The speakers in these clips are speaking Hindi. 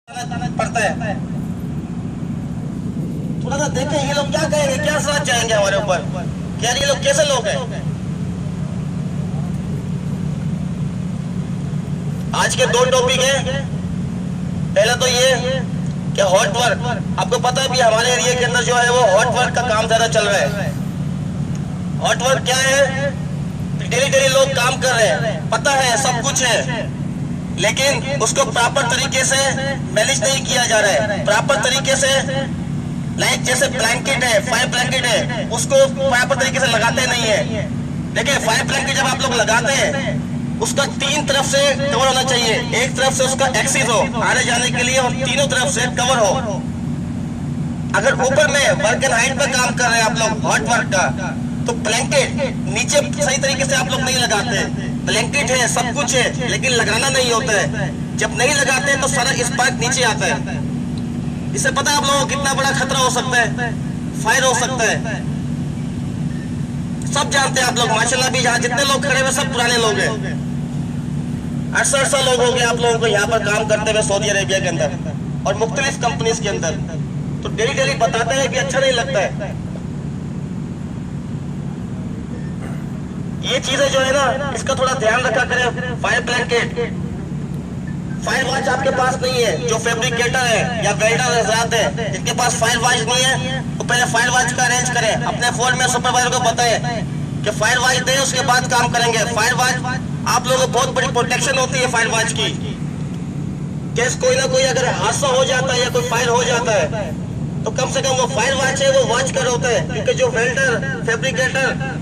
पड़ता है। थोड़ा सा देखें ये लोग क्या कहेंगे, क्या सोच जाएंगे हमारे ऊपर, क्या ये लोग कैसे लोग हैं। आज के दो टॉपिक है। पहला तो ये कि हॉट वर्क, आपको पता है भी हमारे एरिया के अंदर जो है वो हॉट वर्क का काम ज्यादा चल रहा है। हॉट वर्क क्या है, डेली डेली लोग काम कर रहे हैं, पता है सब कुछ है, लेकिन उसको प्रॉपर तरीके से मैनेज नहीं किया जा रहा है। प्रॉपर तरीके से लाइक जैसे ब्लैंकेट है, फायर ब्लैंकेट है, उसको प्रॉपर तरीके से लगाते नहीं है। देखिए फायर ब्लैंकेट जब आप लोग लगाते हैं उसका तीन तरफ से कवर होना चाहिए। एक तरफ से उसका एक्सिस हो आने जाने के लिए और तीनों तरफ से कवर हो। अगर ऊपर में वर्क एंड हाइट पे काम कर रहे हैं आप लोग हॉट वर्क का, तो ब्लैंकेट नीचे सही तरीके से आप लोग नहीं लगाते। ब्लैंकेट है, सब कुछ है, लेकिन लगाना नहीं होता है। जब नहीं लगाते हैं तो सारा स्पार्क नीचे आता है। इससे पता है आप लोगों को कितना बड़ा खतरा हो सकता है, फायर हो सकता है। सब जानते हैं आप लोग, माशाल्लाह भी यहाँ जितने लोग खड़े हुए सब पुराने लोग हैं। 68 लोग हो गए आप लोगों को यहाँ पर काम करते हुए सऊदी अरेबिया के अंदर और मुख्तलिफ कंपनीज के अंदर। तो डेली डेली बताते हैं कि अच्छा नहीं लगता है। ये चीजें जो है ना, इसका थोड़ा ध्यान रखा करें। फायर ब्लैंकेट, फायर वॉच आपके पास नहीं है, जो फैब्रिकेटर है या वेल्डर हजरात है जिनके पास फायर वॉच नहीं है, तो पहले फायर वॉच का अरेंज करें। अपने फोन में सुपरवाइजर को बताएं कि फायर वॉच दे, उसके बाद काम करेंगे। फायर वॉच आप लोगों को बहुत बड़ी प्रोटेक्शन होती है फायर वॉच की। कैसे कोई ना कोई अगर हादसा हो जाता है या कोई फायर हो जाता है तो कम से कम वो फायर वॉच है वो वॉच कर होता है। क्योंकि जो वेल्डर फैब्रिकेटर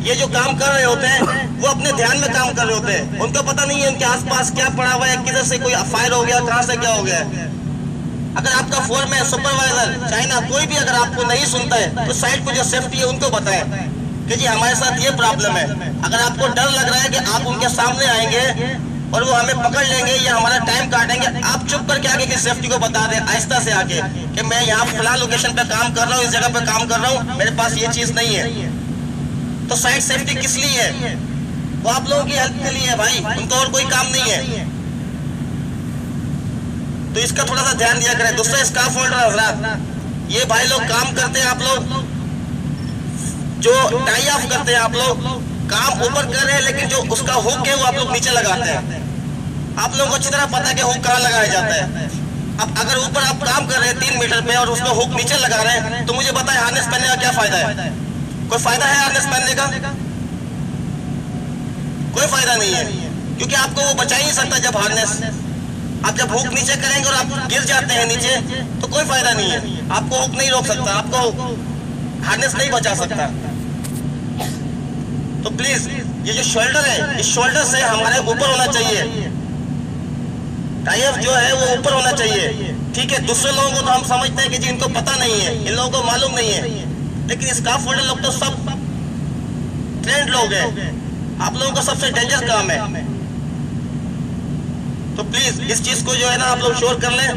ये जो काम कर रहे होते हैं वो अपने ध्यान में काम कर रहे होते हैं, उनको पता नहीं है उनके आसपास क्या पड़ा हुआ है, किधर से कोई फायर हो गया, कहां से क्या हो गया। अगर आपका फोन में सुपरवाइजर चाइना कोई भी अगर आपको नहीं सुनता है तो साइड पर जो सेफ्टी है उनको बताएं कि जी हमारे साथ ये प्रॉब्लम है। अगर आपको डर लग रहा है कि आप उनके सामने आएंगे और वो हमें पकड़ लेंगे या हमारा टाइम काटेंगे, आप चुप करके आगे की सेफ्टी को बता दें आहिस्ता से आके कि मैं यहाँ फिलहाल लोकेशन पे काम कर रहा हूँ, इस जगह पे काम कर रहा हूँ, मेरे पास ये चीज नहीं है। तो साइड सेफ्टी किस लिए है, वो आप लोगों की हेल्प के लिए है भाई, उनको और कोई काम नहीं है। तो इसका थोड़ा सा ध्यान दिया करें। दूसरा स्कार्फ होल्डर हजरात, ये भाई लोग काम करते हैं, आप लोग जो टाई ऑफ करते हैं, आप लोग काम ऊपर कर रहे हैं लेकिन जो उसका हुक है वो आप लोग नीचे लगाते हैं। आप लोगों को अच्छी तरह पता है कि हुक कहाँ लगाया जाता है। अब अगर ऊपर आप काम कर रहे हैं 3 मीटर पे और उसका हुक नीचे लगा रहे हैं तो मुझे बताएं हार्नेस पहनने का क्या फायदा है? कोई फायदा है हार्नेस पहनने का? कोई फायदा नहीं है, क्योंकि आपको वो बचा ही नहीं सकता। जब हार्नेस आप जब हुक नीचे करेंगे और आप गिर जाते हैं नीचे तो कोई फायदा नहीं है। आपको हुक नहीं रोक सकता, आपको हार्नेस नहीं बचा सकता। तो प्लीज ये जो शोल्डर है, इस शोल्डर से हमारे ऊपर होना चाहिए, टाई ऑफ जो है वो ऊपर होना चाहिए। ठीक है, दूसरे लोगों को तो हम समझते हैं कि जिनको पता नहीं है, इन लोगों को मालूम नहीं है, लेकिन स्कार्फ होल्डर लोग तो सब ट्रेंड लोग हैं। आप लोगों का सबसे डेंजर काम है। तो प्लीज इस चीज को जो है ना आप लोग श्योर कर लें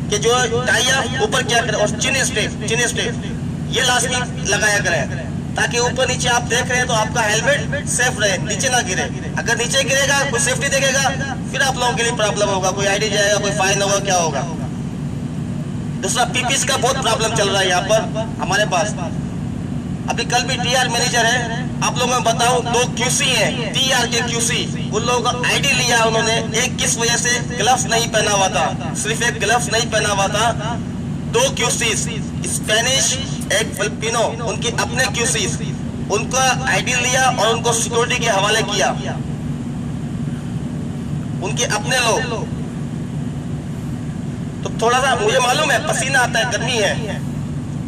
कि जो टाई ऑफ ऊपर क्या करें, और चिन स्ट्रेप ये लास्ट में लगाया करें ताकि ऊपर नीचे आप देख रहे हैं तो आपका हेलमेट सेफ रहे, नीचे ना गिरे। अगर नीचे गिरेगा कोई सेफ्टी देखेगा फिर आप लोगों के लिए प्रॉब्लम होगा, कोई आईडी जाएगा, कोई फाइन होगा, क्या होगा। दूसरा पीपीस का बहुत प्रॉब्लम चल रहा है यहाँ पर हमारे पास। अभी कल भी टीआर मैनेजर है, आप लोगों को बताऊं 2 क्यूसी है, टीआर के क्यूसी, उन लोगों का आईडी लिया उन्होंने। एक किस वजह से ग्लव्स नहीं पहना हुआ था, सिर्फ एक ग्लव्स नहीं पहना हुआ था। 2 क्यूसीज स्पेनिश, एक फिलिपिनो, उनके अपने क्यूसीज, उनका आईडी लिया और उनको सिक्योरिटी के हवाले किया, उनके अपने लोग। तो थोड़ा सा मुझे मालूम है पसीना आता है, गर्मी है,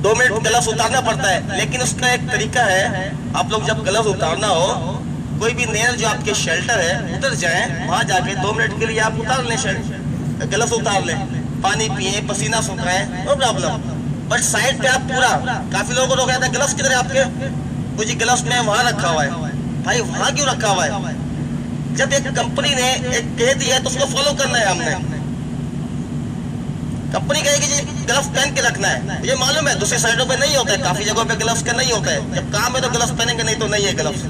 2 मिनट ग्लव्स उतारना पड़ता है, लेकिन उसका एक तरीका है। आप लोग जब ग्लव्स उतारना हो, कोई भी नेल जो आपके शेल्टर है उतर जाए, वहां जाके 2 मिनट के लिए आप उतार लें, ग्लव्स उतार लें, पानी पिए, पसीना सुखाएं, नो प्रॉब्लम। बट साइड पे आप पूरा, काफी लोगों को रोका था ग्लव्स किधर है आपके, कुछ ग्लव्स में वहां रखा हुआ है। भाई वहां क्यों रखा हुआ है? जब एक कंपनी ने एक कह दिया है तो उसको फॉलो करना है हमने। कंपनी कहेगी जी ग्लव्स पहन के रखना है, मुझे मालूम है दूसरी साइडों पे नहीं होता है, काफी जगहों पे ग्लव्स का नहीं होता है। जब काम है तो ग्लव्स पहनेंगे, नहीं तो नहीं है ग्लव्स।